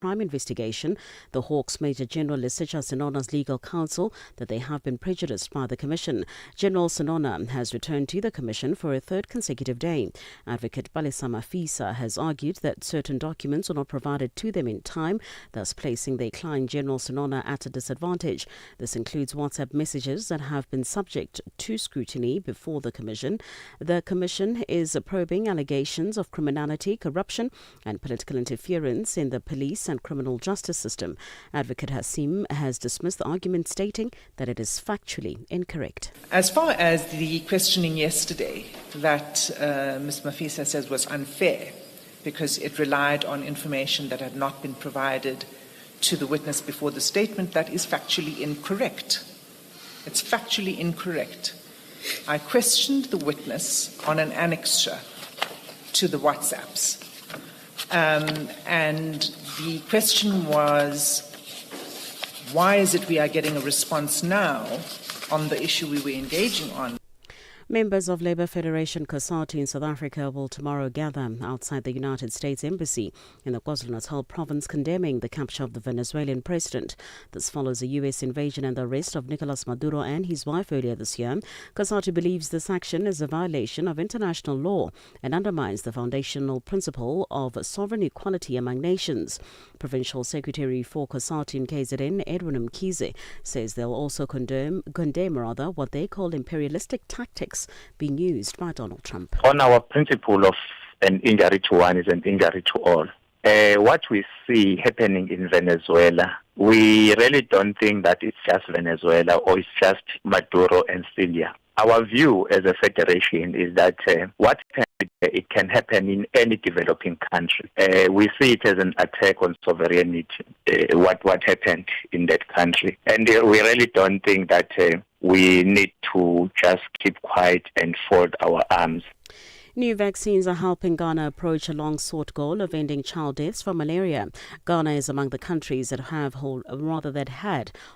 crime investigation. The Hawks Major General Lisitja Senona's legal counsel that they have been prejudiced by the Commission. General Senona has returned to the Commission for a third consecutive day. Advocate Palesa Mafisa has argued that certain documents were not provided to them in time, thus placing their client General Senona at a disadvantage. This includes WhatsApp messages that have been subject to scrutiny before the Commission. The Commission is probing allegations of criminality, corruption and political interference in the police and criminal justice system. Advocate Hassim has dismissed the argument, stating that it is factually incorrect. As far as the questioning yesterday that Ms. Mafisa says was unfair because it relied on information that had not been provided to the witness before the statement, that is factually incorrect. It's factually incorrect. I questioned the witness on an annexure to the WhatsApps. And the question was, why is it we are getting a response now on the issue we were engaging on? Members of Labour Federation COSATU in South Africa will tomorrow gather outside the United States Embassy in the KwaZulu-Natal province, condemning the capture of the Venezuelan president. This follows a U.S. invasion and the arrest of Nicolas Maduro and his wife earlier this year. COSATU believes this action is a violation of international law and undermines the foundational principle of sovereign equality among nations. Provincial Secretary for COSATU in KZN, Edwin Mkhize, says they'll also condemn what they call imperialistic tactics being used by Donald Trump. On our principle of an injury to one is an injury to all. What we see happening in Venezuela, we really don't think that it's just Venezuela or it's just Maduro and Syria. Our view as a federation is that what it can happen in any developing country. We see it as an attack on sovereignty, what happened in that country. And we really don't think that we need to just keep quiet and fold our arms. New vaccines are helping Ghana approach a long-sought goal of ending child deaths from malaria. Ghana is among the countries that had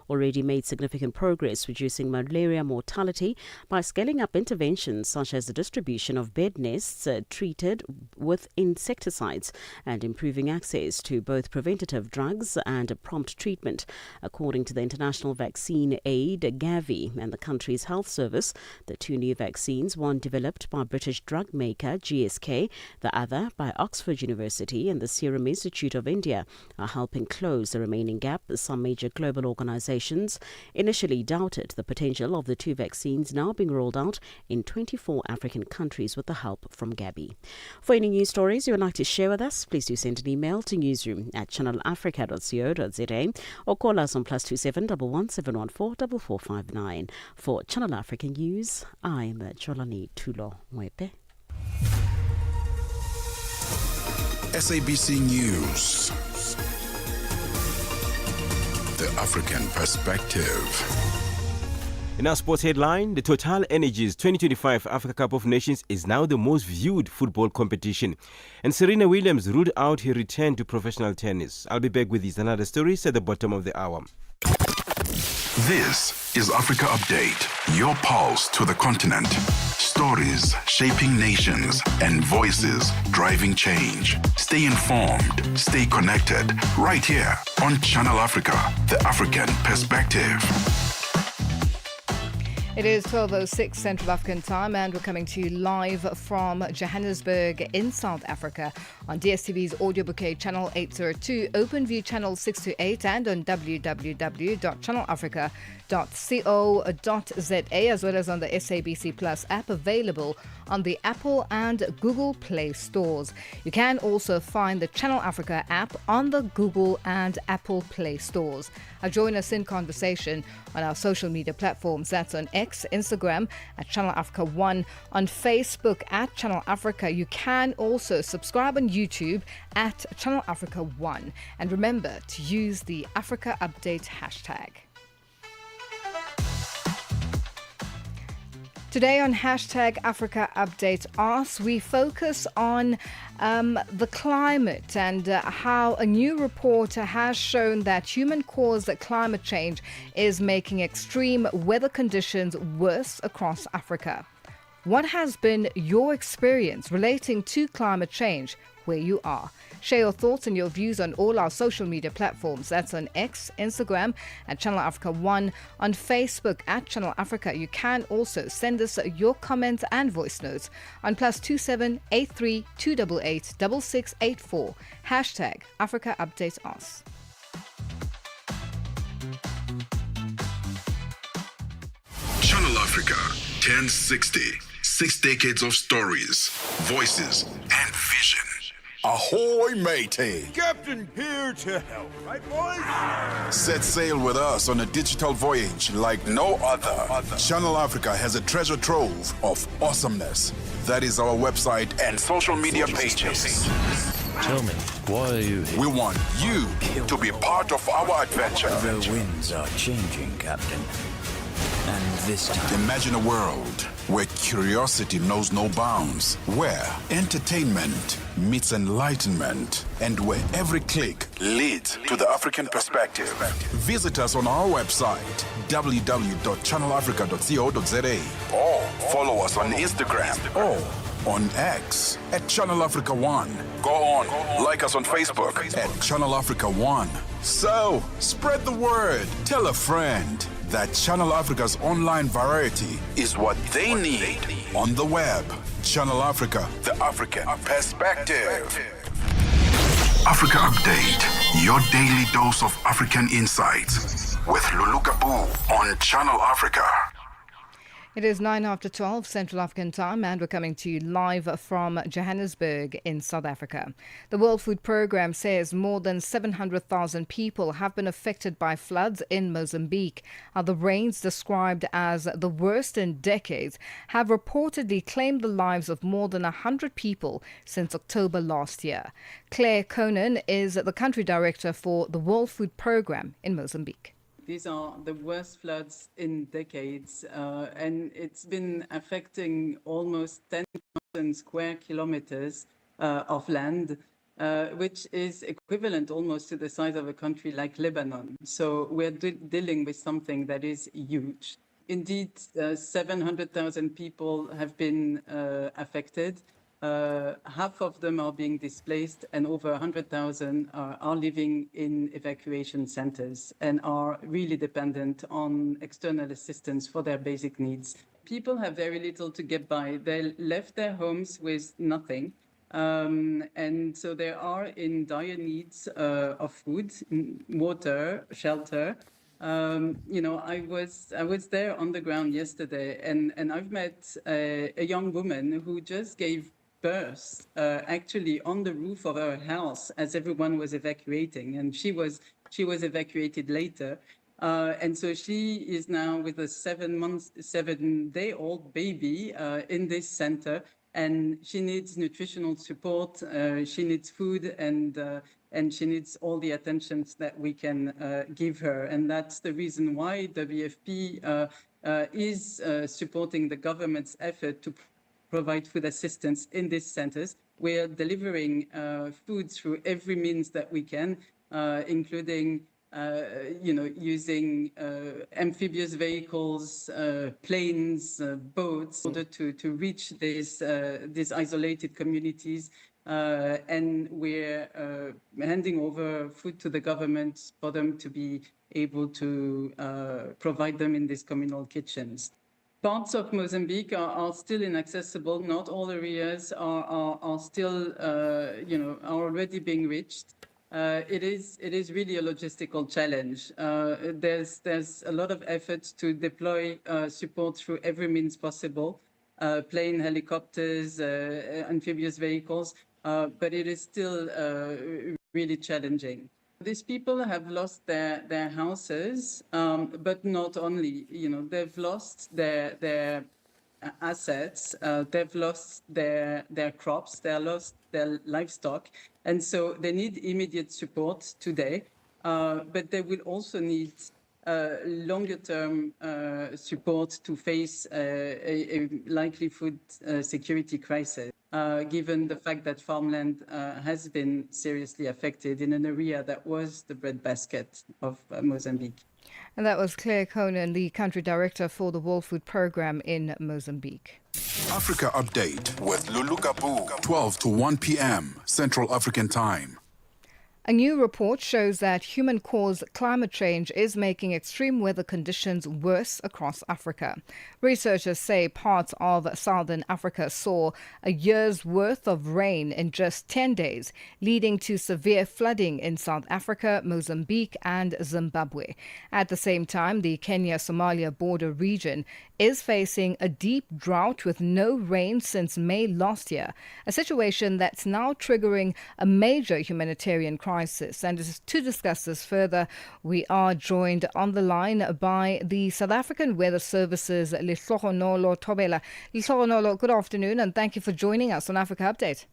already made significant progress reducing malaria mortality by scaling up interventions such as the distribution of bed nests treated with insecticides and improving access to both preventative drugs and prompt treatment. According to the International Vaccine Aid, Gavi, and the country's health service, the two new vaccines, one developed by British drug maker GSK, the other by Oxford University and the Serum Institute of India, are helping close the remaining gap. Some major global organizations initially doubted the potential of the two vaccines now being rolled out in 24 African countries with the help from Gavi. For any news stories you would like to share with us, please do send an email to newsroom@channelafrica.co.za or call us on +27 11 714 4459. For Channel Africa News, I'm Jolani Tulo Mwepe. SABC News. The African Perspective. In our sports headline, the Total Energies 2025 Africa Cup of Nations is now the most viewed football competition. And Serena Williams ruled out her return to professional tennis. I'll be back with these and other stories at the bottom of the hour. This is Africa Update, your pulse to the continent. Stories shaping nations and voices driving change. Stay informed, stay connected, right here on Channel Africa, the African Perspective. It is 12:06 Central African Time, and we're coming to you live from Johannesburg in South Africa on DSTV's Audio Bouquet Channel 802, OpenView Channel 628, and on www.channelafrica.co.za, as well as on the SABC Plus app, available on the Apple and Google Play stores. You can also find the Channel Africa app on the Google and Apple Play stores. Join us in conversation on our social media platforms. That's on X, Instagram at Channel Africa 1, on Facebook at Channel Africa. You can also subscribe on YouTube at Channel Africa 1. And remember to use the Africa Update hashtag. Today on hashtag Africa Update Asks, we focus on the climate and how a new report has shown that human-caused climate change is making extreme weather conditions worse across Africa. What has been your experience relating to climate change where you are? Share your thoughts and your views on all our social media platforms. That's on X, Instagram at Channel Africa 1, on Facebook at Channel Africa. You can also send us your comments and voice notes on +27 83 288 6684. Hashtag Africa Update Us. Channel Africa 1060. 6 decades of stories, voices, and vision. Ahoy, matey! Captain here to help, right, boys? Set sail with us on a digital voyage like no other. Channel Africa has a treasure trove of awesomeness. That is our website and social media pages. Tell me, why are you here? We want you to be part of our adventure. The winds are changing, Captain. And this time... Imagine a world where curiosity knows no bounds, where entertainment meets enlightenment, and where every click leads to the African perspective. Visit us on our website, www.channelafrica.co.za, or follow us on Instagram or on X at Channel Africa 1. Go on, like us on Facebook at Channel Africa 1. So, spread the word. Tell a friend that Channel Africa's online variety is what they need on the web. Channel Africa, the African perspective. Africa Update, your daily dose of African insights with Lulu Gaboo on Channel Africa. It is 12 Central African Time, and we're coming to you live from Johannesburg in South Africa. The World Food Programme says more than 700,000 people have been affected by floods in Mozambique. The rains, described as the worst in decades, have reportedly claimed the lives of more than 100 people since October last year. Claire Conan is the country director for the World Food Programme in Mozambique. These are the worst floods in decades, and it's been affecting almost 10,000 square kilometers of land, which is equivalent almost to the size of a country like Lebanon. So we're dealing with something that is huge. Indeed, 700,000 people have been affected. Half of them are being displaced, and over 100,000 are living in evacuation centers and are really dependent on external assistance for their basic needs. People have very little to get by. They left their homes with nothing. And so they are in dire needs of food, water, shelter. I was there on the ground yesterday, and I've met a young woman who just gave birth actually on the roof of her house as everyone was evacuating, and she was evacuated later, and so she is now with a 7-day-old baby in this center, and she needs nutritional support, she needs food, and she needs all the attentions that we can give her. And that's the reason why WFP is supporting the government's effort to provide food assistance in these centers. We're delivering food through every means that we can, including using amphibious vehicles, planes, boats, in order to reach these isolated communities. And we're handing over food to the government for them to be able to provide them in these communal kitchens. Parts of Mozambique are still inaccessible. Not all areas are still, are already being reached. It is really a logistical challenge. There's a lot of efforts to deploy support through every means possible, plane, helicopters, amphibious vehicles, but it is still really challenging. These people have lost their houses, but not only, they've lost their assets, they've lost their crops, they've lost their livestock, and so they need immediate support today, but they will also need longer-term support to face a likely food security crisis, given the fact that farmland has been seriously affected in an area that was the breadbasket of Mozambique. And that was Claire Conan, the country director for the World Food Programme in Mozambique. Africa Update with Lulu Gaboo, 12 to 1 p.m. Central African Time. A new report shows that human-caused climate change is making extreme weather conditions worse across Africa. Researchers say parts of southern Africa saw a year's worth of rain in just 10 days, leading to severe flooding in South Africa, Mozambique and Zimbabwe. At the same time, the Kenya-Somalia border region is facing a deep drought with no rain since May last year, a situation that's now triggering a major humanitarian crisis. And to discuss this further, we are joined on the line by the South African Weather Service's Lihlohonolo Thobela. Lihlohonolo, good afternoon and thank you for joining us on Africa Update.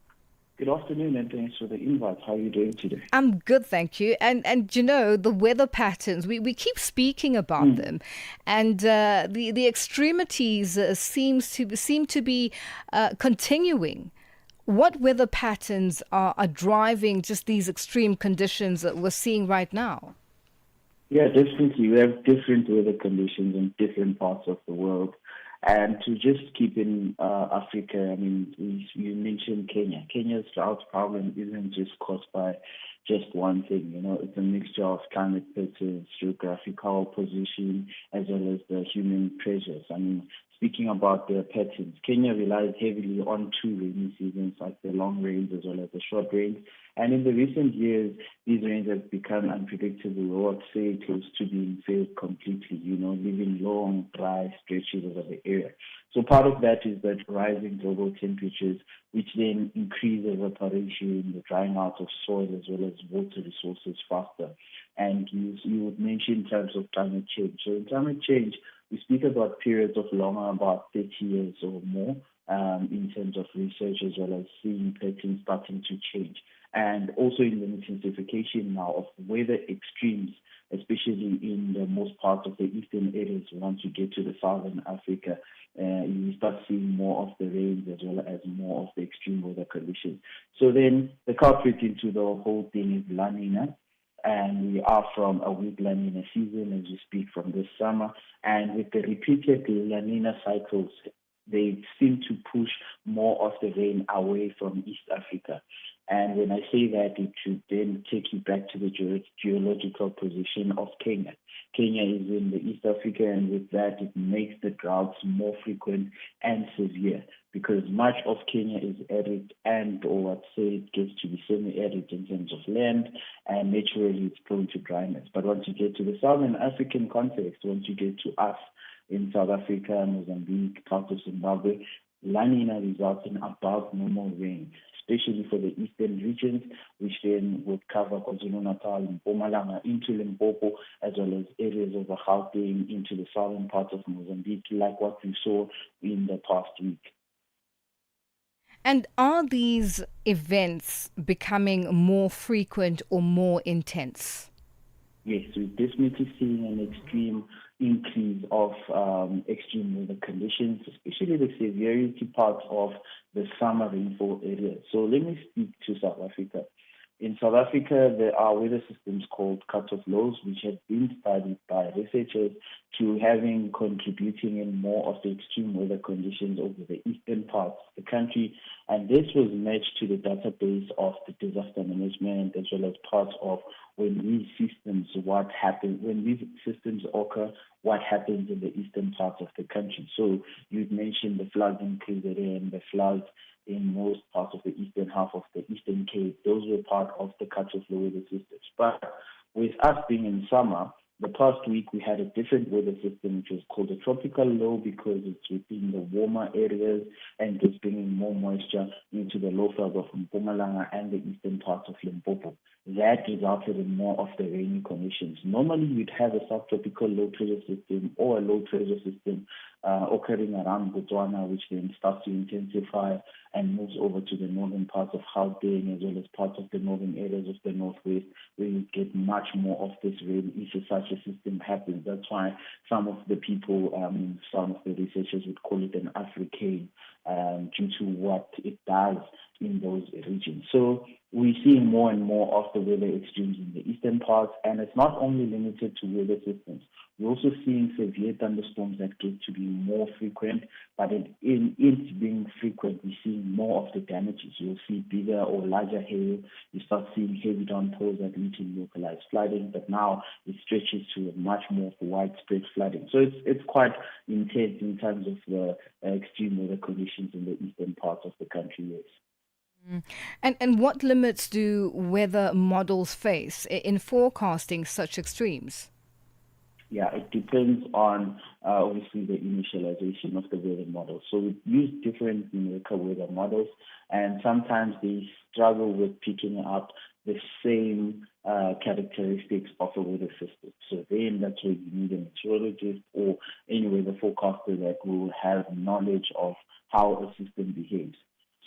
Good afternoon and thanks for the invite. How are you doing today? I'm good, thank you. And you know, the weather patterns, we keep speaking about them, and the extremities seem to be continuing. What weather patterns are driving just these extreme conditions that we're seeing right now? Yeah, definitely. We have different weather conditions in different parts of the world. And to just keep in Africa, I mean, you mentioned Kenya. Kenya's drought problem isn't just caused by just one thing. You know, it's a mixture of climate patterns, geographical position, as well as the human pressures. I mean, speaking about the patterns, Kenya relies heavily on two rainy seasons, like the long rains as well as the short rains. And in the recent years, these rains have become unpredictable, or I'd say close to being failed completely, you know, leaving long, dry stretches over the area. So part of that is that rising global temperatures, which then increase evaporation, the drying out of soil as well as water resources faster. And you would mention in terms of climate change. So in climate change, we speak about periods of longer, about 30 years or more, in terms of research, as well as seeing patterns starting to change. And also in the intensification now of weather extremes, especially in the most part of the eastern areas. Once you get to the southern Africa, you start seeing more of the rains as well as more of the extreme weather conditions. So then the culprit into the whole thing is La Nina. And we are from a weak La Nina season as we speak from this summer. And with the repeated La Nina cycles, they seem to push more of the rain away from East Africa. And when I say that, it should then take you back to the geological position of Kenya. Kenya is in the East Africa, and with that, it makes the droughts more frequent and severe because much of Kenya is arid and, or I'd say it gets to be semi-arid in terms of land, and naturally it's prone to dryness. But once you get to the Southern African context, once you get to us in South Africa, Mozambique, parts of Zimbabwe, La Nina results in above normal rain, especially for the eastern regions, which then would cover KwaZulu-Natal and Mpumalanga into Limpopo, as well as areas of the Gauteng into the southern part of Mozambique, like what we saw in the past week. And are these events becoming more frequent or more intense? Yes, we're definitely seeing an extreme increase of extreme weather conditions, especially the severity part of the summer rainfall area. So let me speak to South Africa. In South Africa, there are weather systems called cut-off lows, which have been studied by researchers to having contributing in more of the extreme weather conditions over the eastern parts of the country. And this was matched to the database of the disaster management as well as part of when these systems, what happens, when these systems occur, what happens in the eastern parts of the country. So you'd mentioned the floods in KZN and the floods in most parts of the eastern half of the Eastern Cape. Those were part of the cut-off low weather systems. But with us being in summer, the past week we had a different weather system, which was called a tropical low because it's within the warmer areas and it's bringing more moisture into the low fields of Mpumalanga and the eastern parts of Limpopo. That resulted in more of the rainy conditions. Normally, you'd have a subtropical low pressure system or a low pressure system occurring around Botswana, which then starts to intensify and moves over to the northern parts of Gauteng as well as parts of the northern areas of the northwest, where you get much more of this rain if such a system happens. That's why some of the people, some of the researchers would call it an Africane due to what it does in those regions. So we're seeing more and more of the weather extremes in the eastern parts, and it's not only limited to weather systems. We're also seeing severe thunderstorms that get to be more frequent, but in it being frequent, we're seeing more of the damages. You'll see bigger or larger hail. You start seeing heavy downpours that lead to localized flooding, but now it stretches to a much more widespread flooding. So it's quite intense in terms of the extreme weather conditions in the eastern parts of the country, yes. And what limits do weather models face in forecasting such extremes? Yeah, it depends on obviously the initialization of the weather model. So we use different numerical weather models, and sometimes they struggle with picking up the same characteristics of a weather system. So then that's where you need a meteorologist or any weather forecaster that will have knowledge of how a system behaves.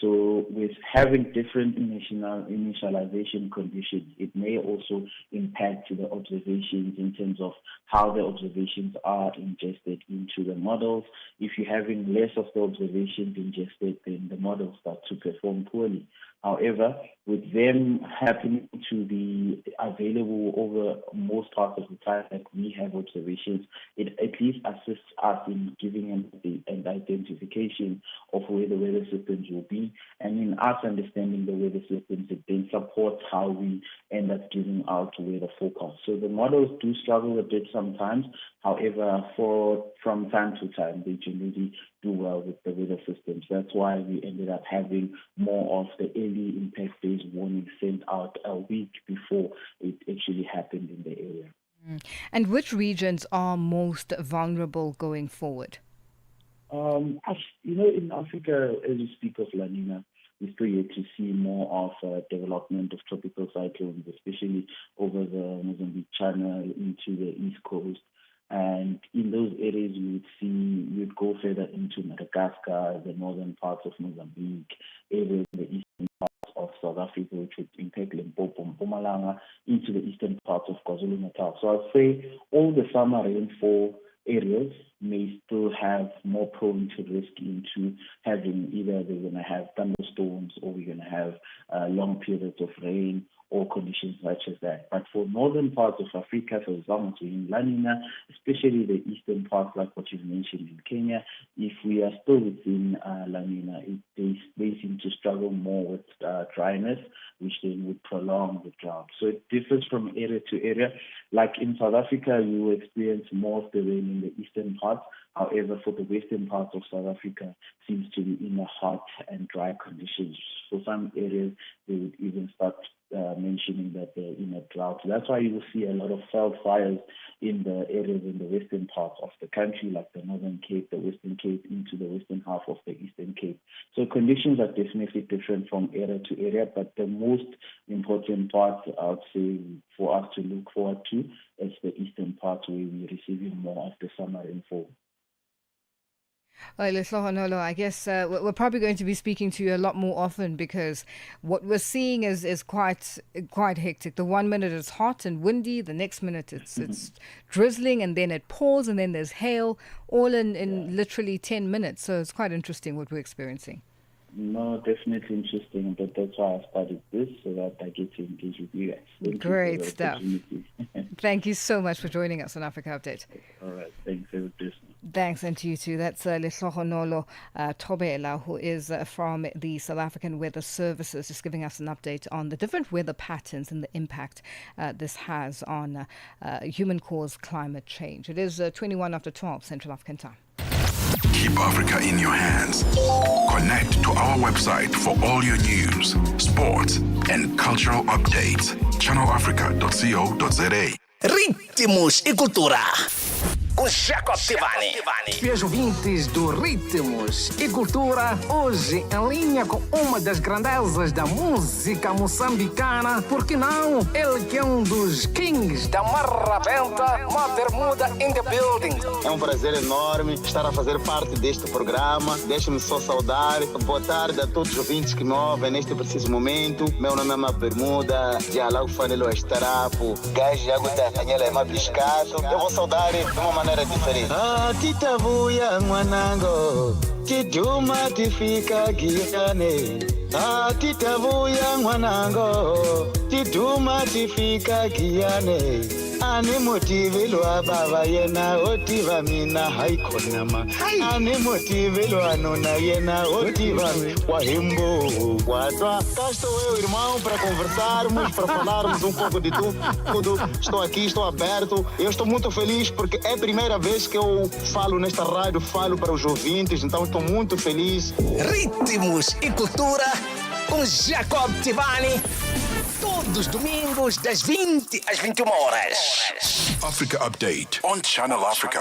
So with having different initialization conditions, it may also impact the observations in terms of how the observations are ingested into the models. If you're having less of the observations ingested, then the models start to perform poorly. However, with them happening to be available over most parts of the time that we have observations, it at least assists us in giving an identification of where the weather systems will be. And in us understanding the weather systems, it then supports how we end up giving out weather forecasts. So the models do struggle a bit sometimes. However, from time to time, they generally do well with the weather systems. That's why we ended up having more of the early impact-based warning sent out a week before it actually happened in the area. And which regions are most vulnerable going forward? In Africa, as you speak of La Nina, we still yet to see more of development of tropical cyclones, especially over the Mozambique Channel into the East Coast. And in those areas, you would go further into Madagascar, the northern parts of Mozambique, areas in the eastern parts of South Africa, which would impact Limpopo and Mpumalanga, into the eastern parts of KwaZulu-Natal. So I'd say all the summer rainfall areas may still have more prone to risk into having either they're going to have thunderstorms or we're going to have long periods of rain or conditions such as that. But for northern parts of Africa, for example, in La Nina, especially the eastern parts like what you've mentioned in Kenya, if we are still within La Nina, they seem to struggle more with dryness, which then would prolong the drought. So it differs from area to area. Like in South Africa, you will experience more of the rain in the eastern parts. However, for the western parts of South Africa, seems to be in the hot and dry conditions. For some areas, they would even start mentioning that they're in a drought. That's why you will see a lot of fires in the areas in the western parts of the country, like the Northern Cape, the Western Cape, into the western half of the Eastern Cape. So conditions are definitely different from area to area, but the most important part, I would say, for us to look forward to is the eastern part where we're receiving more of the summer rainfall. Well, Leslohanolo, I guess we're probably going to be speaking to you a lot more often because what we're seeing is quite hectic. The 1 minute it's hot and windy, the next minute it's drizzling, and then it pours, and then there's hail, all in literally 10 minutes. So it's quite interesting what we're experiencing. No, definitely interesting, but that's why I started this, so that I get to engage with you guys. Great stuff. Thank you so much for joining us on Africa Update. All right, thanks. Have a good day. Thanks, and to you too. That's Leslohanolo Thobela, who is from the South African Weather Services, just giving us an update on the different weather patterns and the impact this has on human-caused climate change. It is 21 after 12 Central African time. Keep Africa in your hands. Connect to our website for all your news, sports, and cultural updates. channelafrica.co.za. Ritmos e cultura. Com Jacob Tivani. E os ouvintes do Ritmos e Cultura, hoje em linha com uma das grandezas da música moçambicana, porque não? Ele que é um dos kings da Marra Benta, uma bermuda in the building. É um prazer enorme estar a fazer parte deste programa. Deixe-me só saudar. Boa tarde a todos os ouvintes que me ouvem neste preciso momento. Meu nome é Uma Bermuda, de Alau Fanelo Estarapo, Gajo Água da Daniela Ema Biscato. Eu vou saudar de uma maneira era diferente. Ah, titavuya mwanango, tiduma tifika Giane. Ah, titavuya mwanango, tiduma tifika Giane. Ani motivelwa baba yena otiva mina haikonama. Ani motivelwa nona yena otiva wahimbo guatwa. Cá estou eu, irmão, para conversarmos, para falarmos um pouco de tudo. Estou aqui, estou aberto. Eu estou muito feliz porque é a primeira vez que eu falo nesta rádio, falo para os ouvintes, então estou muito feliz. Ritmos e cultura com Jacob Tivani. Todos os domingos, das 20 às 21 horas. Africa Update on Channel Africa.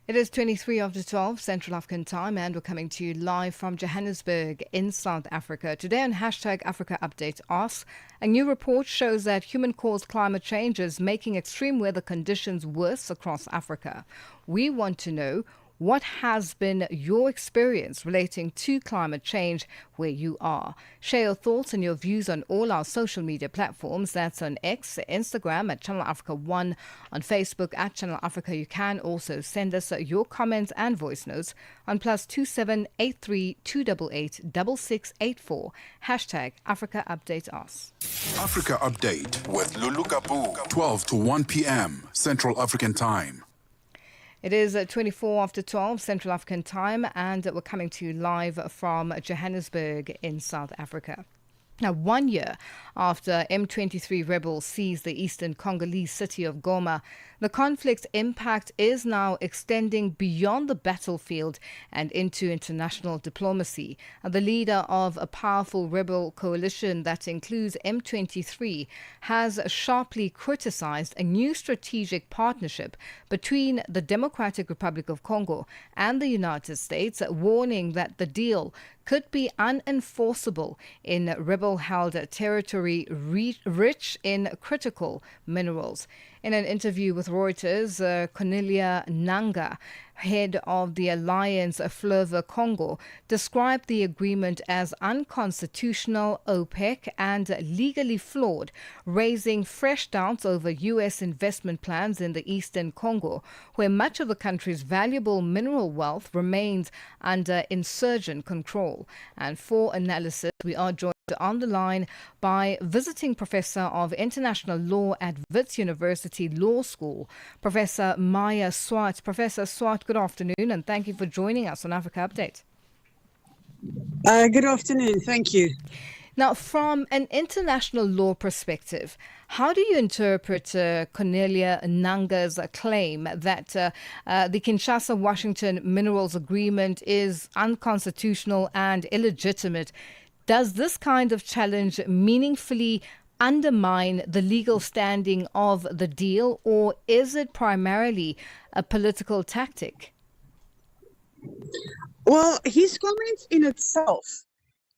It is 23 after 12 Central African time, and we're coming to you live from Johannesburg in South Africa. Today on hashtag Africa Update Asks, a new report shows that human-caused climate change is making extreme weather conditions worse across Africa. We want to know, what has been your experience relating to climate change where you are? Share your thoughts and your views on all our social media platforms. That's on X, Instagram at Channel Africa 1, on Facebook at Channel Africa. You can also send us your comments and voice notes on +27 83 288 6684. Hashtag Africa Update Us. Africa Update with Lulu Gaboo, 12 to 1 p.m. Central African Time. It is 24 after 12 Central African time, and we're coming to you live from Johannesburg in South Africa. Now, 1 year after M23 rebels seized the eastern Congolese city of Goma, the conflict's impact is now extending beyond the battlefield and into international diplomacy. The leader of a powerful rebel coalition that includes M23 has sharply criticized a new strategic partnership between the Democratic Republic of Congo and the United States, warning that the deal could be unenforceable in rebel-held territory rich in critical minerals. In an interview with Reuters, Cornelia Nanga, head of the Alliance Fleuve Congo, described the agreement as unconstitutional, opaque, and legally flawed, raising fresh doubts over U.S. investment plans in the eastern Congo, where much of the country's valuable mineral wealth remains under insurgent control. And for analysis, we are joined on the line by visiting Professor of International Law at Wits University Law School, Professor Maya Swart. Professor Swart, good afternoon, and thank you for joining us on Africa Update. Good afternoon, thank you. Now, from an international law perspective, how do you interpret Cornelia Nanga's claim that the Kinshasa-Washington Minerals Agreement is unconstitutional and illegitimate? Does this kind of challenge meaningfully undermine the legal standing of the deal, or is it primarily a political tactic? Well, his comment in itself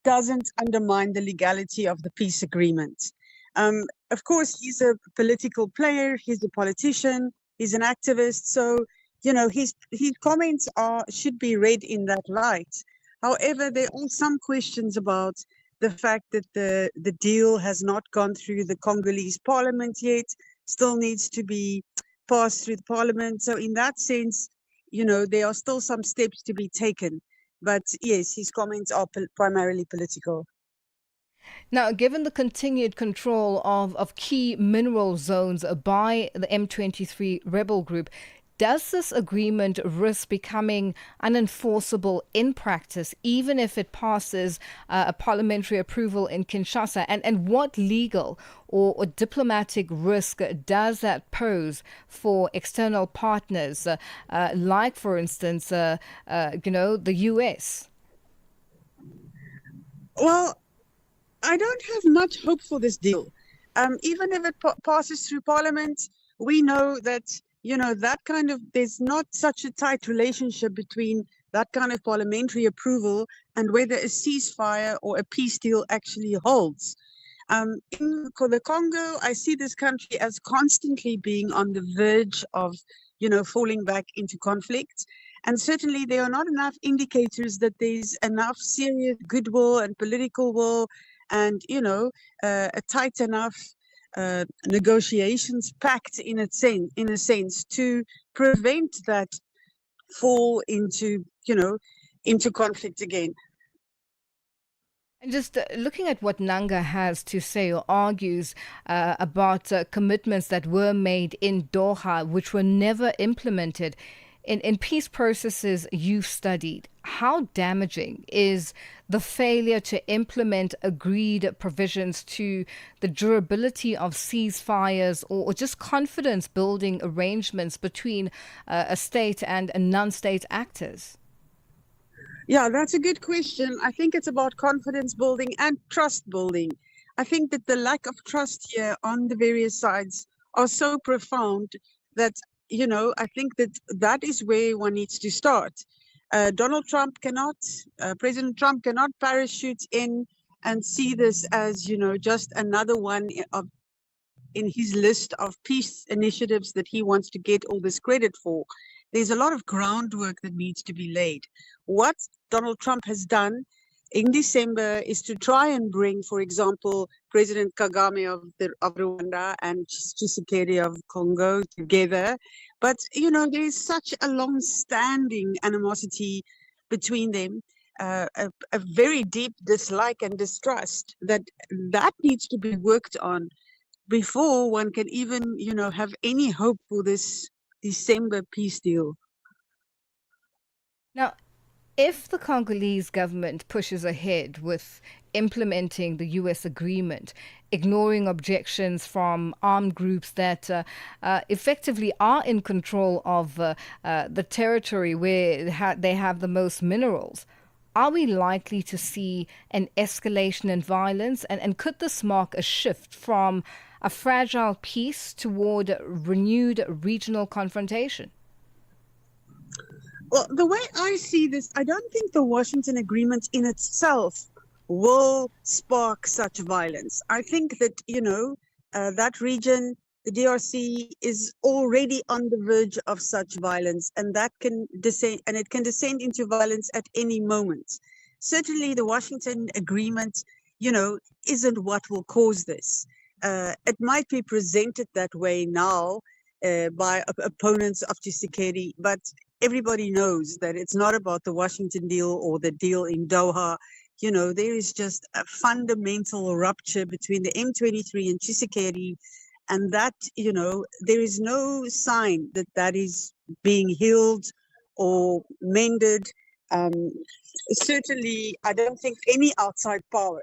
doesn't undermine the legality of the peace agreement. Of course, he's a political player, he's a politician, he's an activist, so, you know, his comments should be read in that light. However, there are some questions about the fact that the deal has not gone through the Congolese parliament yet, still needs to be passed through the parliament. So in that sense, you know, there are still some steps to be taken. But yes, his comments are primarily political. Now, given the continued control of key mineral zones by the M23 rebel group, does this agreement risk becoming unenforceable in practice, even if it passes a parliamentary approval in Kinshasa? And what legal or diplomatic risk does that pose for external partners, like, for instance, the U.S.? Well, I don't have much hope for this deal. Even if it passes through Parliament, we know that, you know, that kind of, there's not such a tight relationship between that kind of parliamentary approval and whether a ceasefire or a peace deal actually holds. In the Congo, I see this country as constantly being on the verge of, you know, falling back into conflict. And certainly there are not enough indicators that there's enough serious goodwill and political will and, you know, a tight enough negotiations pact in a sense to prevent that fall into, into conflict again. And just looking at what Nanga has to say or argues about commitments that were made in Doha, which were never implemented in peace processes you've studied, how damaging is the failure to implement agreed provisions to the durability of ceasefires or just confidence building arrangements between a state and non-state actors? Yeah, that's a good question. I think it's about confidence building and trust building. I think that the lack of trust here on the various sides are so profound that, I think that is where one needs to start. President Trump cannot parachute in and see this as, just another one in his list of peace initiatives that he wants to get all this credit for. There's a lot of groundwork that needs to be laid. What Donald Trump has done in December is to try and bring, for example, President Kagame of Rwanda and Tshisekedi of Congo together. But, there is such a long-standing animosity between them, a very deep dislike and distrust that needs to be worked on before one can even, have any hope for this December peace deal. Now, if the Congolese government pushes ahead with implementing the U.S. agreement, ignoring objections from armed groups that effectively are in control of the territory where they have the most minerals, are we likely to see an escalation in violence? And could this mark a shift from a fragile peace toward renewed regional confrontation? Well, the way I see this, I don't think the Washington Agreement in itself will spark such violence. I think that, that region, the DRC, is already on the verge of such violence, and that can descend, and it can descend into violence at any moment. Certainly, the Washington Agreement, isn't what will cause this. It might be presented that way now by opponents of Tshisekedi, but everybody knows that it's not about the Washington deal or the deal in Doha. There is just a fundamental rupture between the M23 and Tshisekedi, and that, there is no sign that is being healed or mended. Certainly, I don't think any outside power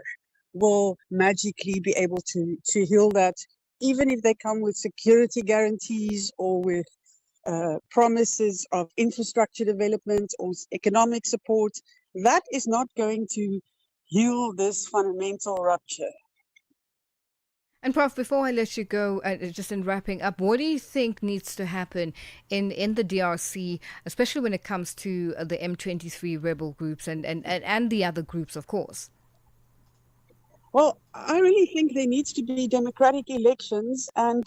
will magically be able to heal that, even if they come with security guarantees or with promises of infrastructure development or economic support. That is not going to heal this fundamental rupture. And Prof, before I let you go, just in wrapping up, what do you think needs to happen in the DRC, especially when it comes to the M23 rebel groups and the other groups, of course? Well, I really think there needs to be democratic elections and,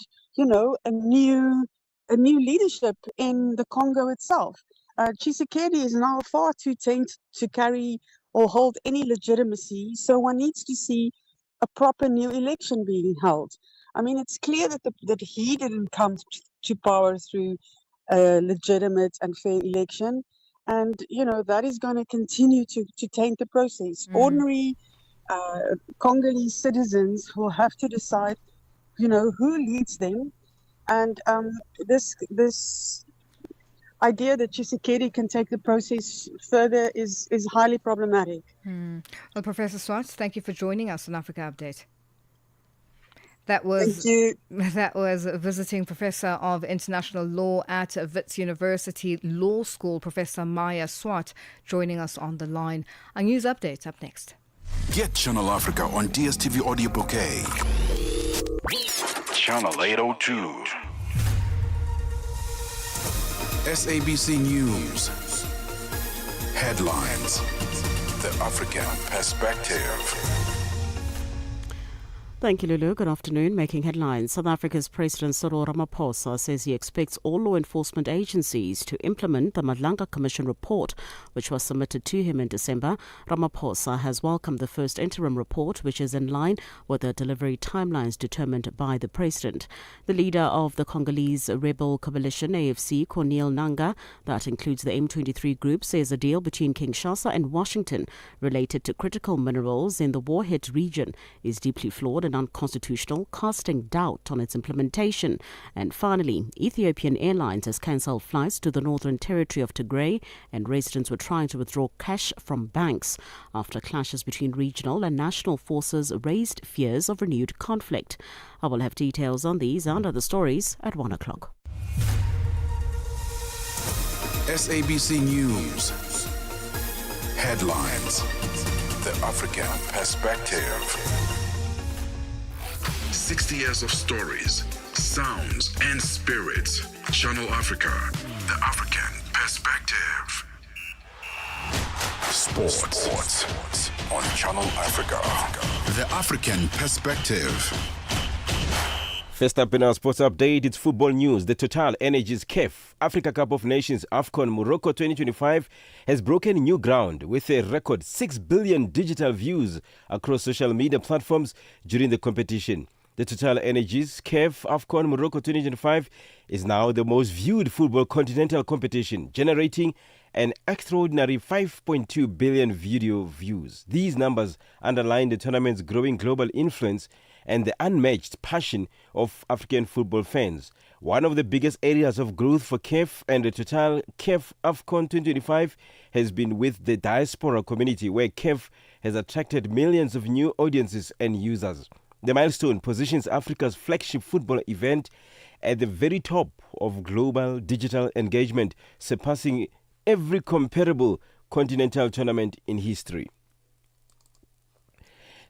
a new leadership in the Congo itself. Tshisekedi is now far too tainted to carry or hold any legitimacy, so one needs to see a proper new election being held. I mean, it's clear that he didn't come to power through a legitimate and fair election, and that is going to continue to taint the process. Ordinary Congolese citizens will have to decide, who leads them. And this idea that Tshisekedi can take the process further is highly problematic. Well, Professor Swart, thank you for joining us on Africa Update. That was visiting Professor of International Law at Wits University Law School, Professor Maya Swart, joining us on the line. Our news update up next. Get Channel Africa on DSTV Audio Bouquet. Channel 802. SABC News. Headlines. The African Perspective. Thank you, Lulu. Good afternoon. Making headlines. South Africa's President Cyril Ramaphosa says he expects all law enforcement agencies to implement the Madlanga Commission report, which was submitted to him in December. Ramaphosa has welcomed the first interim report, which is in line with the delivery timelines determined by the president. The leader of the Congolese rebel coalition, AFC, Corneille Nangaa, that includes the M23 group, says a deal between Kinshasa and Washington related to critical minerals in the war-hit region is deeply flawed and unconstitutional, casting doubt on its implementation. And finally, Ethiopian Airlines has cancelled flights to the Northern Territory of Tigray, and residents were trying to withdraw cash from banks after clashes between regional and national forces raised fears of renewed conflict. I will have details on these and other stories at 1 o'clock. SABC News. Headlines. The African Perspective. 60 years of stories, sounds, and spirits. Channel Africa. The African Perspective. Sports. On Channel Africa. The African Perspective. First up in our sports update, it's football news. The Total Energies CAF Africa Cup of Nations AFCON Morocco 2025 has broken new ground with a record 6 billion digital views across social media platforms during the competition. The Total Energies CAF AFCON Morocco 2025 is now the most viewed football continental competition, generating an extraordinary 5.2 billion video views. These numbers underline the tournament's growing global influence and the unmatched passion of African football fans. One of the biggest areas of growth for CAF and the Total CAF AFCON 2025 has been with the diaspora community, where CAF has attracted millions of new audiences and users. The milestone positions Africa's flagship football event at the very top of global digital engagement, surpassing every comparable continental tournament in history.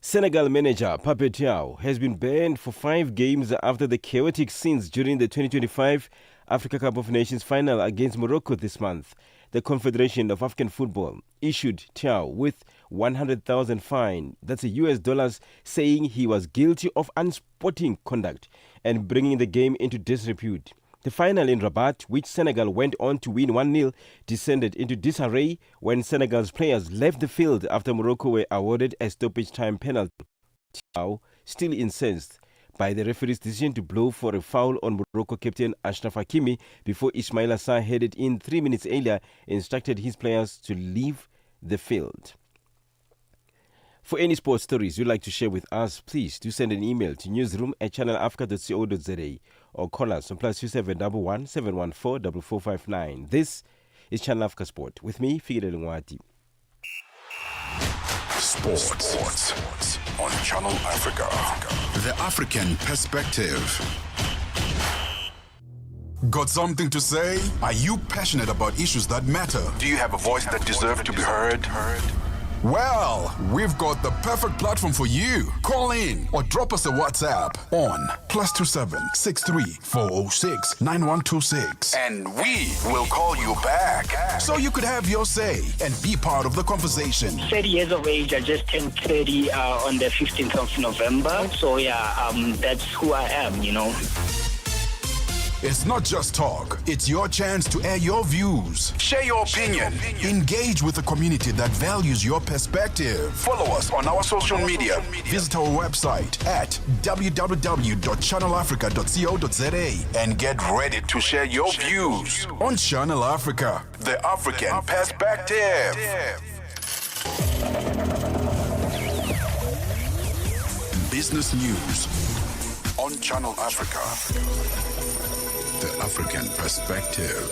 Senegal manager Pape Thiaw has been banned for 5 games after the chaotic scenes during the 2025 Africa Cup of Nations final against Morocco this month. The Confederation of African Football issued Thiaw with 100,000 fine, that's US dollars, saying he was guilty of unsporting conduct and bringing the game into disrepute. The final in Rabat, which Senegal went on to win 1-0, descended into disarray when Senegal's players left the field after Morocco were awarded a stoppage time penalty. Thiaw, still incensed by the referee's decision to blow for a foul on Morocco captain Achraf Hakimi before Ismaila Sarr headed in 3 minutes earlier, instructed his players to leave the field. For any sports stories you'd like to share with us, please do send an email to newsroom@channelafrica.co.za or call us on +2711 714 4459. This is Channel Africa Sport with me, Figile Lungwati. Sports on Channel Africa. The African Perspective. Got something to say? Are you passionate about issues that matter? Do you have a voice that deserves to be heard? Well, we've got the perfect platform for you. Call in or drop us a WhatsApp on +27 63 406 9126. And we will call you back so you could have your say and be part of the conversation. 30 years of age. I just turned 30 on the 15th of November. So that's who I am, It's not just talk. It's your chance to air your views. Share your opinion. Engage with the community that values your perspective. Follow us on our social media. Visit our website at www.channelafrica.co.za and get ready to share your views on Channel Africa, the African Perspective. Business news on Channel Africa. The African Perspective.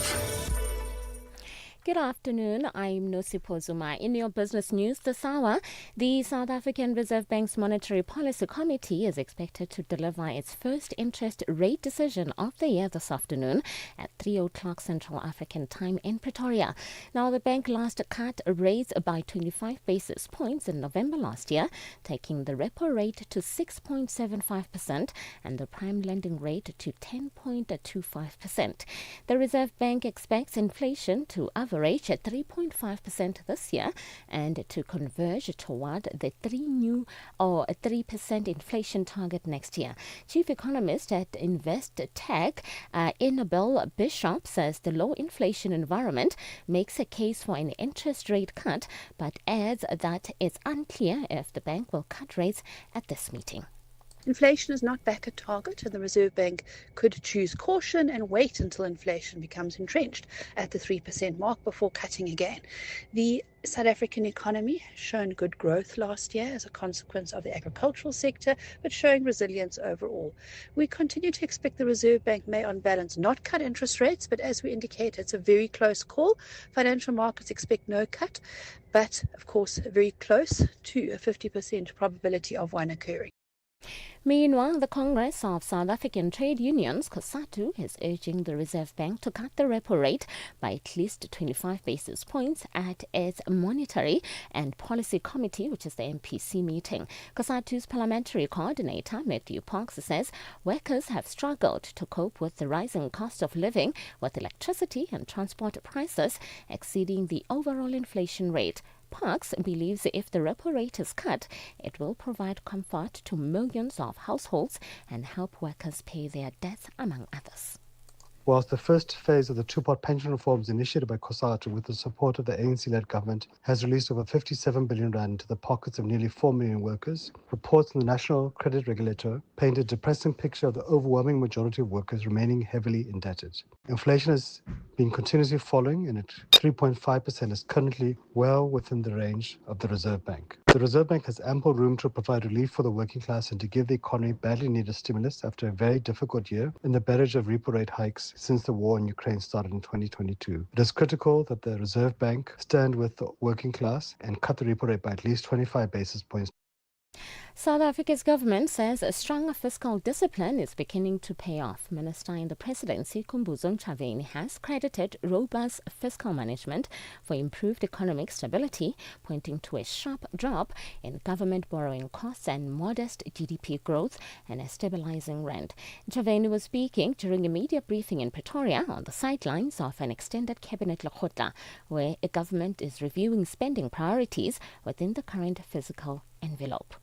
Good afternoon. I'm Nosipho Zuma. In your business news this hour, the South African Reserve Bank's Monetary Policy Committee is expected to deliver its first interest rate decision of the year this afternoon at 3 o'clock Central African time in Pretoria. Now, the bank last cut rates by 25 basis points in November last year, taking the repo rate to 6.75% and the prime lending rate to 10.25%. The Reserve Bank expects inflation to average reach at 3.5% this year and to converge toward the 3% inflation target next year. Chief economist at Investec, Annabel Bishop, says the low inflation environment makes a case for an interest rate cut, but adds that it's unclear if the bank will cut rates at this meeting. Inflation is not back at target, and the Reserve Bank could choose caution and wait until inflation becomes entrenched at the 3% mark before cutting again. The South African economy has shown good growth last year as a consequence of the agricultural sector, but showing resilience overall. We continue to expect the Reserve Bank may, on balance, not cut interest rates, but as we indicate, it's a very close call. Financial markets expect no cut, but of course, very close to a 50% probability of one occurring. Meanwhile, the Congress of South African Trade Unions, COSATU, is urging the Reserve Bank to cut the repo rate by at least 25 basis points at its Monetary and Policy Committee, which is the MPC meeting. COSATU's parliamentary coordinator, Matthew Parks, says workers have struggled to cope with the rising cost of living, with electricity and transport prices exceeding the overall inflation rate. Parks believes if the repo rate is cut, it will provide comfort to millions of households and help workers pay their debts, among others. Whilst the first phase of the two-part pension reforms initiated by COSATU with the support of the ANC-led government has released over 57 billion rand into the pockets of nearly 4 million workers, reports from the National Credit Regulator paint a depressing picture of the overwhelming majority of workers remaining heavily indebted. Inflation has been continuously falling, and at 3.5% is currently well within the range of the Reserve Bank. The Reserve Bank has ample room to provide relief for the working class and to give the economy badly needed stimulus after a very difficult year in the barrage of repo rate hikes since the war in Ukraine started in 2022. It is critical that the Reserve Bank stand with the working class and cut the repo rate by at least 25 basis points. South Africa's government says a stronger fiscal discipline is beginning to pay off. Minister in the presidency, Khumbudzo Ntshavheni, has credited robust fiscal management for improved economic stability, pointing to a sharp drop in government borrowing costs and modest GDP growth and a stabilizing rand. Ntshavheni was speaking during a media briefing in Pretoria on the sidelines of an extended cabinet lekgotla, where a government is reviewing spending priorities within the current fiscal envelope.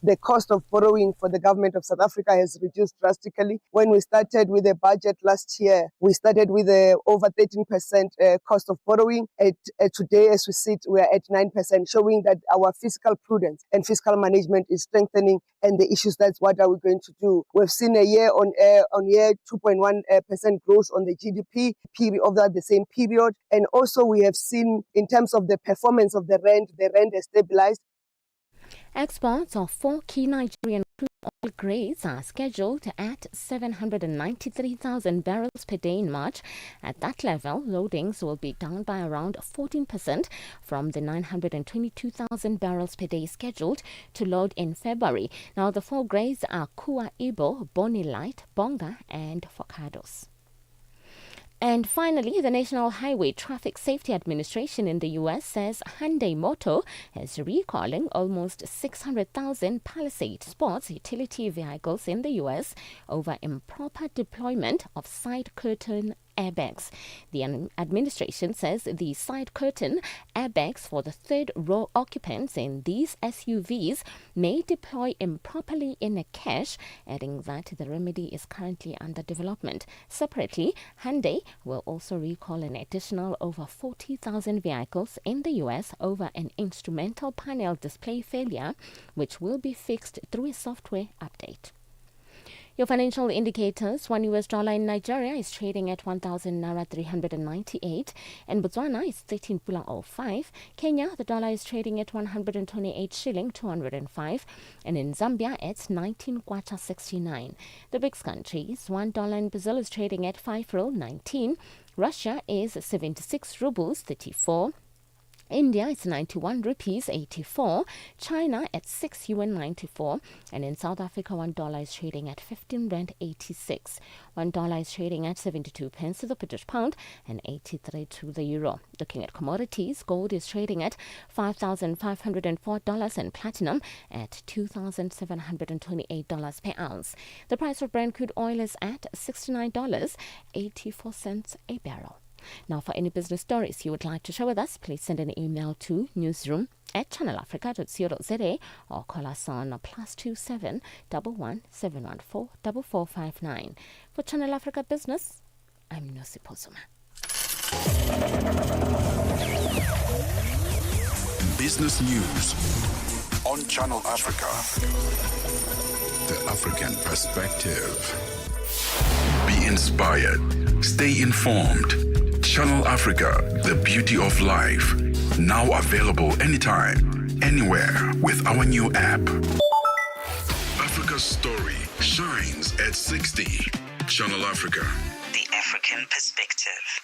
The cost of borrowing for the government of South Africa has reduced drastically. When we started with the budget last year, we started with over 13% cost of borrowing. Today, as we sit, we are at 9%, showing that our fiscal prudence and fiscal management is strengthening, and the issues, that's what are we going to do. We've seen a year-on-year 2.1% growth on the GDP period over the same period. And also we have seen, in terms of the performance of the rand has stabilized. Exports of 4 key Nigerian crude oil grades are scheduled at 793,000 barrels per day in March. At that level, loadings will be down by around 14% from the 922,000 barrels per day scheduled to load in February. Now, the 4 grades are Kua Ibo, Boni Light, Bonga, and Focados. And finally, the National Highway Traffic Safety Administration in the U.S. says Hyundai Motor is recalling almost 600,000 Palisade sports utility vehicles in the U.S. over improper deployment of side curtain airbags. The administration says the side curtain airbags for the third row occupants in these SUVs may deploy improperly in a cache, adding that the remedy is currently under development. Separately, Hyundai will also recall an additional over 40,000 vehicles in the U.S. over an instrumental panel display failure, which will be fixed through a software update. Your financial indicators: $1 US in Nigeria is trading at 1,000 Naira 398. In Botswana, it's 13.05. Kenya, the dollar is trading at 128 shilling 205. And in Zambia, it's 19 kwacha 69. The BRICS countries: $1 in Brazil is trading at 5 rand 19. Russia is 76 rubles 34. India is 91 rupees 84, China at 6 yuan 94, and in South Africa $1 is trading at 15 rand 86. $1 is trading at 72 pence to the British pound and 83 to the euro. Looking at commodities, gold is trading at $5,504 and platinum at $2,728 per ounce. The price of Brent crude oil is at $69.84 a barrel. Now, for any business stories you would like to share with us, please send an email to newsroom@channelafrica.co.za or call us on +27 11 714 4459. For Channel Africa Business, I'm Nosipho Zuma. Business news on Channel Africa. The African perspective. Be inspired. Stay informed. Channel Africa, the beauty of life. Now available anytime, anywhere with our new app. Africa's story shines at 60. Channel Africa. The African perspective.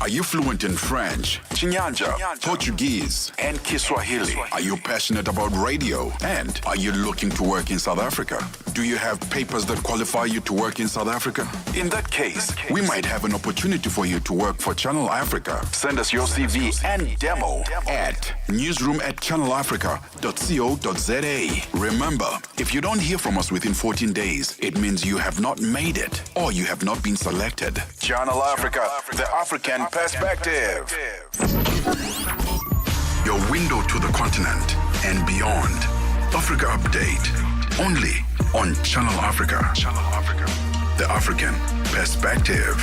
Are you fluent in French, Chinyanja, Portuguese, and Kiswahili? Are you passionate about radio? And are you looking to work in South Africa? Do you have papers that qualify you to work in South Africa? In that case, we might have an opportunity for you to work for Channel Africa. Send us your CV and demo at newsroom@channelafrica.co.za. Remember, if you don't hear from us within 14 days, it means you have not made it or you have not been selected. Channel Africa, the African perspective. Your window to the continent and beyond. Africa Update. Only on Channel Africa. Channel Africa. The African perspective.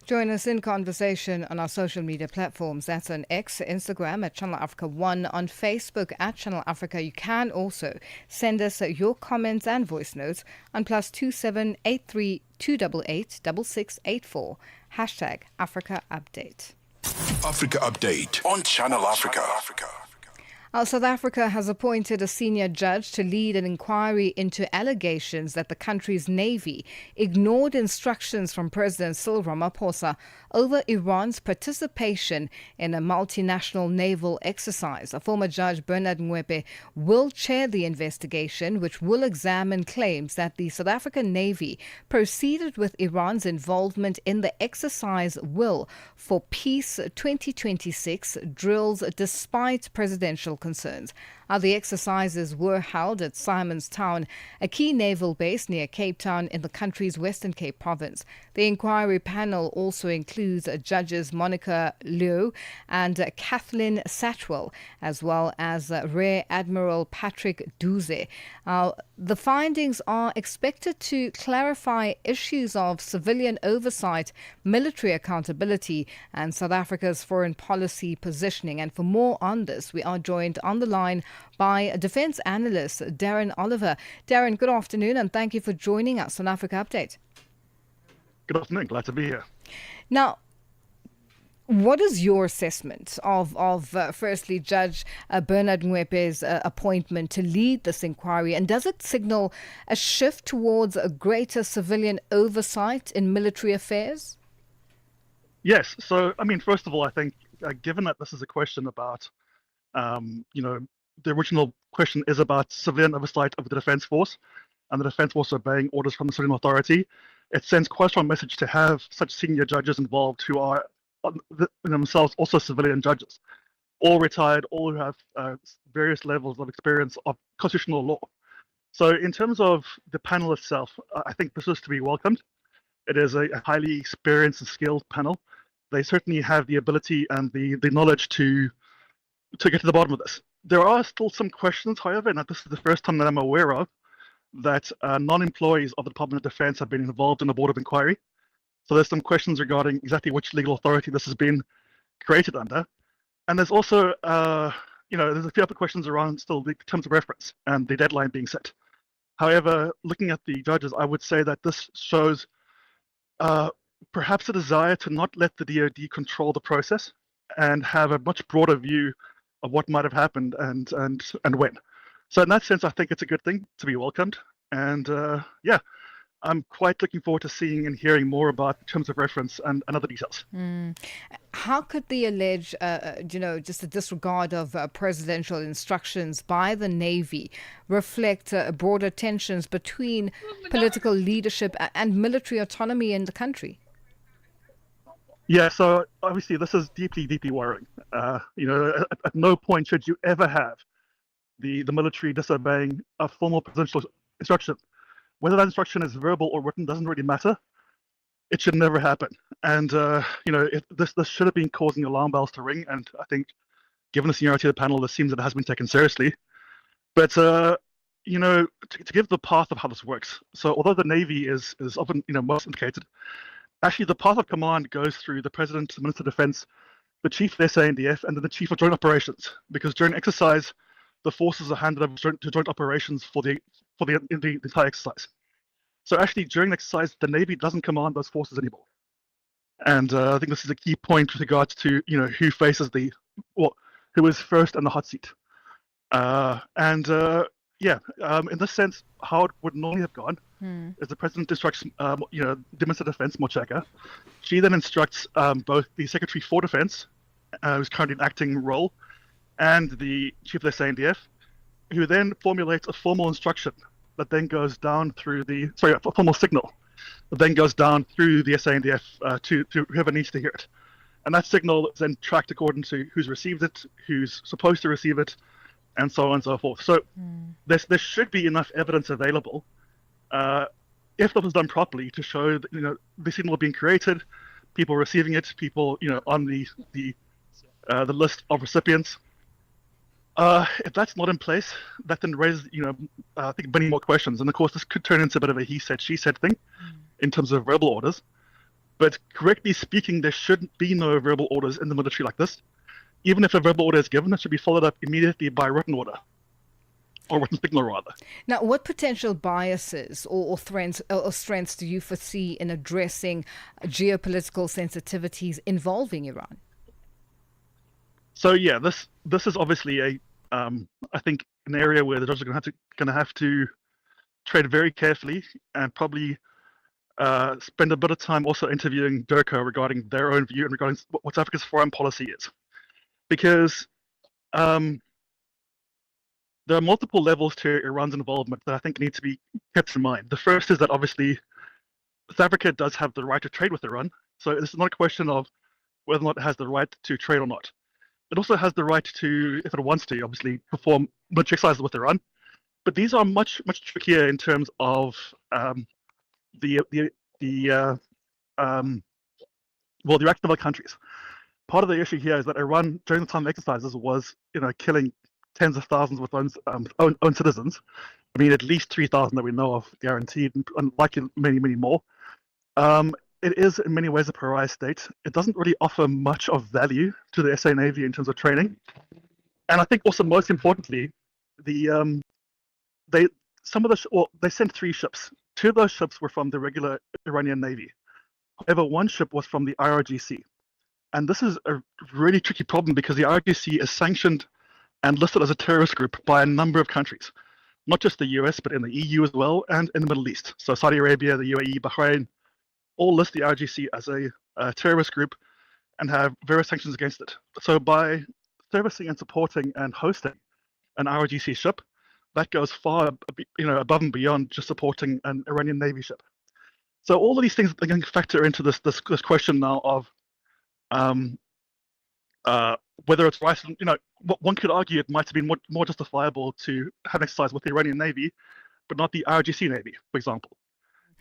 Join us in conversation on our social media platforms. That's on X, Instagram at Channel Africa 1, on Facebook at Channel Africa. You can also send us your comments and voice notes on +27 83 288 6684. Hashtag Africa Update. Africa Update on Channel Africa. South Africa has appointed a senior judge to lead an inquiry into allegations that the country's navy ignored instructions from President Cyril Ramaphosa over Iran's participation in a multinational naval exercise. A former judge, Bernard Mwepe, will chair the investigation, which will examine claims that the South African Navy proceeded with Iran's involvement in the exercise Will for Peace 2026 drills despite presidential concerns. The exercises were held at Simonstown, a key naval base near Cape Town in the country's Western Cape province. The inquiry panel also includes judges Monica Liu and Kathleen Satchwell, as well as Rear Admiral Patrick Duze. The findings are expected to clarify issues of civilian oversight, military accountability, and South Africa's foreign policy positioning. And for more on this, we are joined on the line by defence analyst Darren Oliver. Darren, good afternoon, and thank you for joining us on Africa Update. Good afternoon, glad to be here. Now, what is your assessment of firstly, Judge Bernard Mwepe's appointment to lead this inquiry, and does it signal a shift towards a greater civilian oversight in military affairs? Yes. So, I mean, first of all, I think given that this is a question about, the original question is about civilian oversight of the Defence Force and the Defence Force obeying orders from the civilian authority, it sends quite a strong message to have such senior judges involved who are themselves also civilian judges, all retired, all who have various levels of experience of constitutional law. So in terms of the panel itself, I think this is to be welcomed. It is a highly experienced and skilled panel. They certainly have the ability and the knowledge to get to the bottom of this. There are still some questions, however, and this is the first time that I'm aware of, that non-employees of the Department of Defense have been involved in the Board of Inquiry. So there's some questions regarding exactly which legal authority this has been created under. And there's also, there's a few other questions around still the terms of reference and the deadline being set. However, looking at the judges, I would say that this shows perhaps a desire to not let the DoD control the process and have a much broader view of what might have happened and when. So in that sense, I think it's a good thing to be welcomed. And I'm quite looking forward to seeing and hearing more about terms of reference and other details. How could the alleged, just a disregard of presidential instructions by the Navy reflect broader tensions between political leadership and military autonomy in the country? Yeah, so obviously this is deeply, deeply worrying. At no point should you ever have the military disobeying a formal presidential instruction. Whether that instruction is verbal or written doesn't really matter. it should never happen. And this should have been causing alarm bells to ring. And I think, given the seniority of the panel, it seems that it has been taken seriously. But to give the path of how this works. So although the Navy is often most indicated, actually the path of command goes through the President, the Minister of Defense, the Chief of the SANDF, and then the Chief of Joint Operations. Because during exercise, the forces are handed over to joint operations for the entire exercise. So actually, during the exercise, the Navy doesn't command those forces anymore. And I think this is a key point with regards to who faces who is first in the hot seat. In this sense, how it would normally have gone is the President instructs the Minister of Defense, Mocheka. She then instructs both the Secretary for Defense, who's currently in acting role, and the Chief of the SANDF, who then formulates a formal instruction that then goes down through a formal signal that then goes down through the SANDF to whoever needs to hear it. And that signal is then tracked according to who's received it, who's supposed to receive it, and so on and so forth. So there should be enough evidence available if that was done properly to show that the signal being created, people receiving it, people on the list of recipients. If that's not in place, that then raises I think many more questions. And of course, this could turn into a bit of a he said, she said thing in terms of verbal orders. But correctly speaking, there shouldn't be no verbal orders in the military like this. Even if a verbal order is given, it should be followed up immediately by a written order, or written signal rather. Now, what potential biases or strengths do you foresee in addressing geopolitical sensitivities involving Iran? So yeah, this is obviously I think an area where the judges are going to have to tread very carefully and probably spend a bit of time also interviewing DIRCO regarding their own view and regarding what South Africa's foreign policy is. Because there are multiple levels to Iran's involvement that I think need to be kept in mind. The first is that obviously South Africa does have the right to trade with Iran. So this is not a question of whether or not it has the right to trade or not. It also has the right to, if it wants to, obviously perform military exercises with Iran. But these are much trickier in terms of the reaction of other countries. Part of the issue here is that Iran, during the time of exercises, was killing tens of thousands with own citizens. I mean, at least 3,000 that we know of, guaranteed, and likely many more. It is in many ways a pariah state. It doesn't really offer much of value to the SA Navy in terms of training. And I think also most importantly, they sent 3 ships. 2 of those ships were from the regular Iranian Navy. However, 1 ship was from the IRGC. And this is a really tricky problem because the IRGC is sanctioned and listed as a terrorist group by a number of countries, not just the US, but in the EU as well, and in the Middle East. So Saudi Arabia, the UAE, Bahrain, all list the IRGC as a terrorist group and have various sanctions against it. So by servicing and supporting and hosting an IRGC ship, that goes far above and beyond just supporting an Iranian Navy ship. So all of these things are going to factor into this question now of whether it's right. One could argue it might have been more justifiable to have an exercise with the Iranian Navy, but not the IRGC Navy, for example.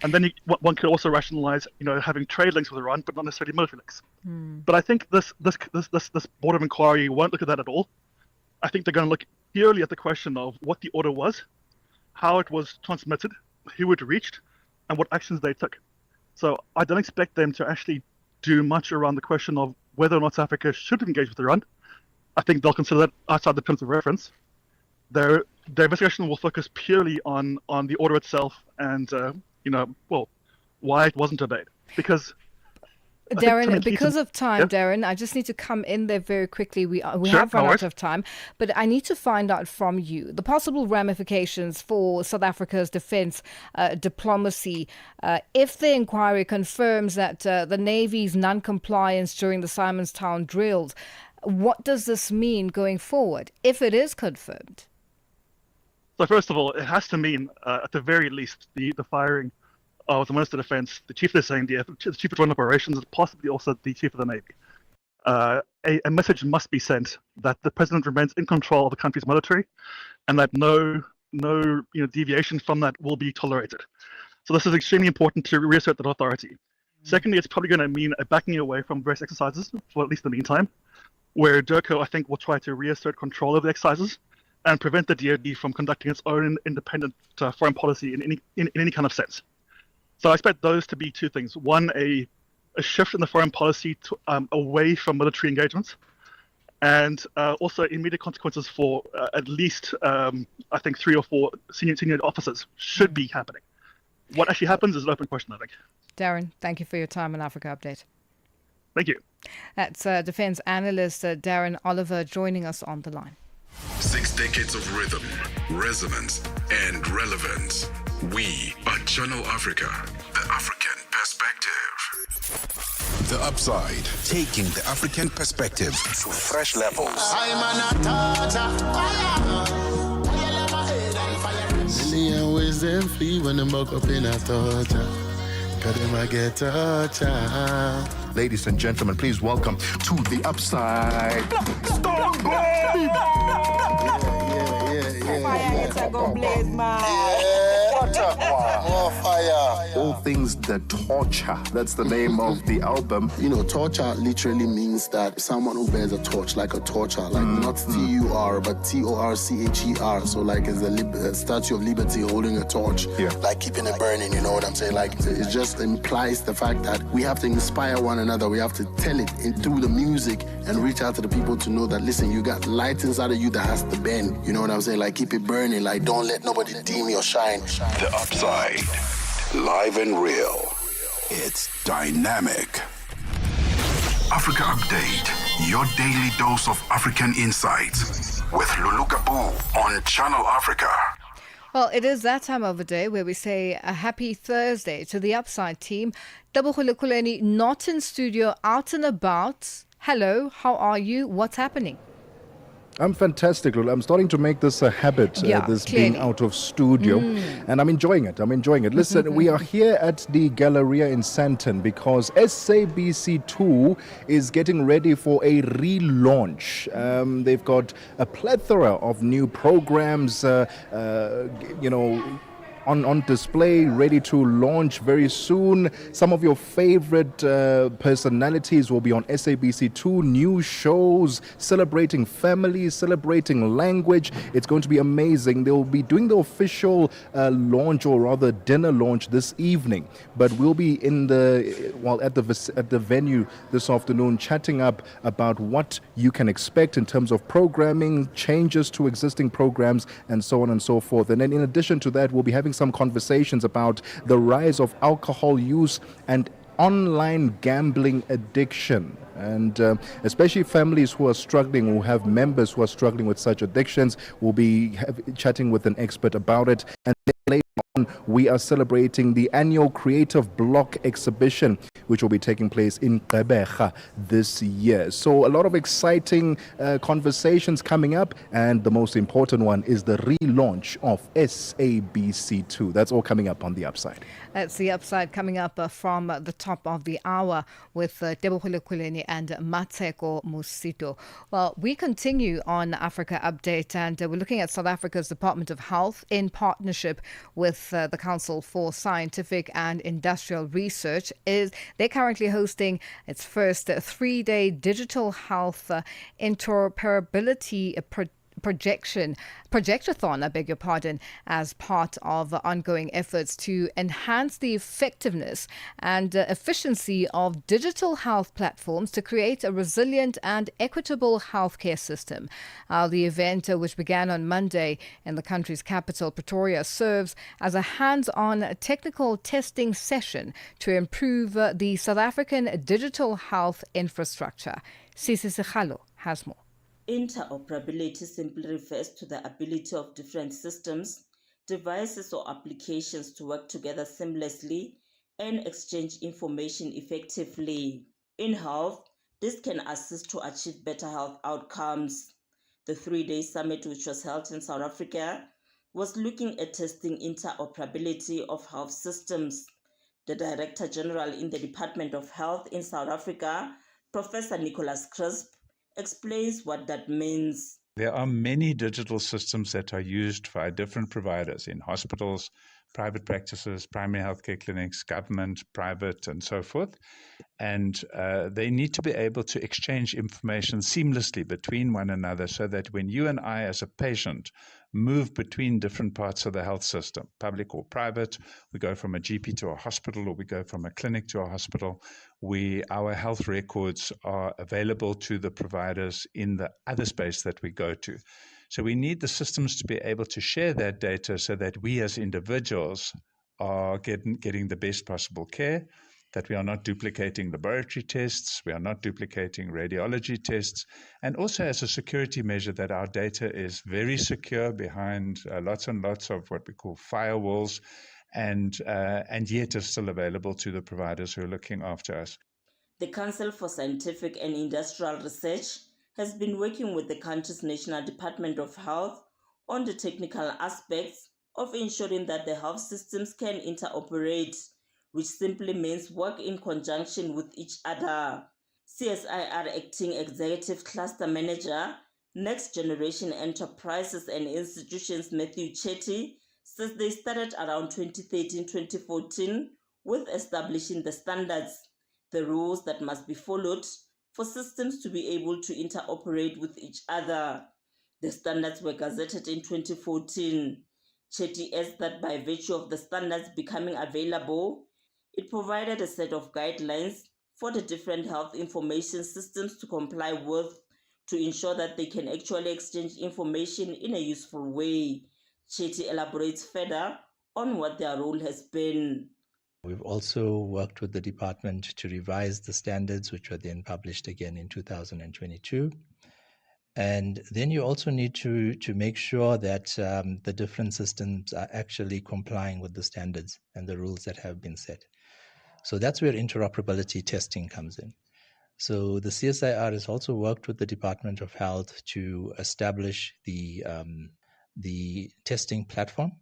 And then one could also rationalize, having trade links with Iran, but not necessarily military links. But I think this board of inquiry won't look at that at all. I think they're going to look purely at the question of what the order was, how it was transmitted, who it reached, and what actions they took. So I don't expect them to actually do much around the question of whether or not South Africa should have engaged with Iran. I think they'll consider that outside the terms of reference. Their investigation will focus purely on the order itself and why it wasn't obeyed. Because Darren, because of time, Darren, I just need to come in there very quickly. We have run out of time, but I need to find out from you the possible ramifications for South Africa's defence diplomacy if the inquiry confirms that the Navy's non-compliance during the Simonstown drills. What does this mean going forward if it is confirmed? So first of all, it has to mean, at the very least, the firing of the Minister of Defense, the Chief of the SANDF, the Chief of Joint Operations, and possibly also the Chief of the Navy. A message must be sent that the President remains in control of the country's military, and that no deviation from that will be tolerated. So this is extremely important to reassert that authority. Secondly, it's probably going to mean a backing away from various exercises for at least the meantime, where DIRCO, I think, will try to reassert control of the exercises and prevent the DoD from conducting its own independent foreign policy in any kind of sense. So I expect those to be two things. One, a shift in the foreign policy to, away from military engagements, and also immediate consequences for at least, I think, 3 or 4 senior officers should be happening. What actually happens is an open question, I think. Darren, thank you for your time on Africa Update. Thank you. That's defense analyst Darren Oliver joining us on the line. 6 decades of rhythm, resonance, and relevance. We are Channel Africa, the African perspective. The Upside, taking the African perspective to fresh levels. Million ways them flee when them buck up in a torture. Cause them I get torture. Ladies and gentlemen, please welcome to The Upside. More fire. All things that torture. That's the name of the album. You know, torture literally means that someone who bears a torch, like a torture, like not T-U-R, but T-O-R-C-H-E-R. So like it's a Statue of Liberty holding a torch, like keeping it burning, you know what I'm saying? Like it just implies the fact that we have to inspire one another. We have to tell it through the music and reach out to the people to know that, listen, you got light inside of you that has to bend. You know what I'm saying? Like keep it burning. Like don't let nobody dim your shine. The Upside, live and real. It's dynamic. Africa Update, your daily dose of African insights with Lulu Gaboo on Channel Africa. Well, it is that time of the day where we say a happy Thursday to the Upside team. Tebogo Kuleni not in studio, out and about. Hello, how are you? What's happening? I'm fantastic, Lulu. I'm starting to make this a habit, this being out of studio, and I'm enjoying it. Listen, we are here at the Galleria in Sandton because SABC2 is getting ready for a relaunch. They've got a plethora of new programs, on display, ready to launch very soon. Some of your favorite personalities will be on SABC2, new shows, celebrating families, celebrating language. It's going to be amazing. They will be doing the official launch, or rather dinner launch, this evening. But we'll be at the venue this afternoon, chatting up about what you can expect in terms of programming, changes to existing programs, and so on and so forth. And then in addition to that, we'll be having some conversations about the rise of alcohol use and online gambling addiction. And especially families who are struggling, who have members who are struggling with such addictions, we'll be chatting with an expert about it. And later on, we are celebrating the annual Creative Block exhibition, which will be taking place in Gqeberha this year. So a lot of exciting conversations coming up, and the most important one is the relaunch of SABC2. That's all coming up on The Upside. That's The Upside coming up from the top of the hour with Tebogo Kuleni and Matseko Musito. Well, we continue on Africa Update, and we're looking at South Africa's Department of Health in partnership with the Council for Scientific and Industrial Research. They're currently hosting its first 3-day digital health interoperability projectathon, I beg your pardon, as part of ongoing efforts to enhance the effectiveness and efficiency of digital health platforms to create a resilient and equitable healthcare system. The event, which began on Monday in the country's capital, Pretoria, serves as a hands-on technical testing session to improve the South African digital health infrastructure. Sisi Sikhalo has more. Interoperability simply refers to the ability of different systems, devices or applications to work together seamlessly and exchange information effectively. In health, this can assist to achieve better health outcomes. The 3-day summit, which was held in South Africa, was looking at testing interoperability of health systems. The Director General in the Department of Health in South Africa, Professor Nicholas Crisp, explains what that means. There are many digital systems that are used by different providers in hospitals, private practices, primary healthcare clinics, government, private, and so forth. And they need to be able to exchange information seamlessly between one another so that when you and I as a patient move between different parts of the health system, public or private, we go from a GP to a hospital or we go from a clinic to a hospital, our health records are available to the providers in the other space that we go to. So we need the systems to be able to share that data so that we as individuals are getting the best possible care, that we are not duplicating laboratory tests, we are not duplicating radiology tests, and also as a security measure that our data is very secure behind lots and lots of what we call firewalls, and yet is still available to the providers who are looking after us. The Council for Scientific and Industrial Research has been working with the country's National Department of Health on the technical aspects of ensuring that the health systems can interoperate, which simply means work in conjunction with each other. CSIR Acting Executive Cluster Manager, Next Generation Enterprises and Institutions Matthew Chetty says they started around 2013-2014 with establishing the standards, the rules that must be followed for systems to be able to interoperate with each other. The standards were gazetted in 2014. Chetty adds that by virtue of the standards becoming available, it provided a set of guidelines for the different health information systems to comply with to ensure that they can actually exchange information in a useful way. Chetty elaborates further on what their role has been. We've also worked with the department to revise the standards, which were then published again in 2022. And then you also need to make sure that the different systems are actually complying with the standards and the rules that have been set. So that's where interoperability testing comes in. So the CSIR has also worked with the Department of Health to establish the testing platform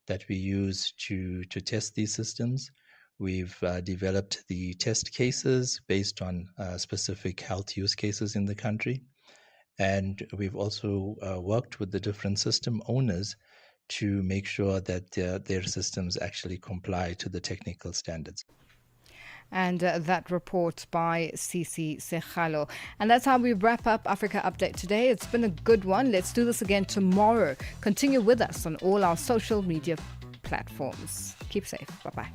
that we use to test these systems. We've developed the test cases based on specific health use cases in the country. And we've also worked with the different system owners to make sure that their systems actually comply to the technical standards. And that report by Sisi Sechalo. And that's how we wrap up Africa Update today. It's been a good one. Let's do this again tomorrow. Continue with us on all our social media platforms. Keep safe. Bye-bye.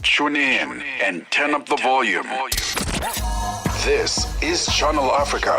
Tune in and turn up the volume. This is Channel Africa.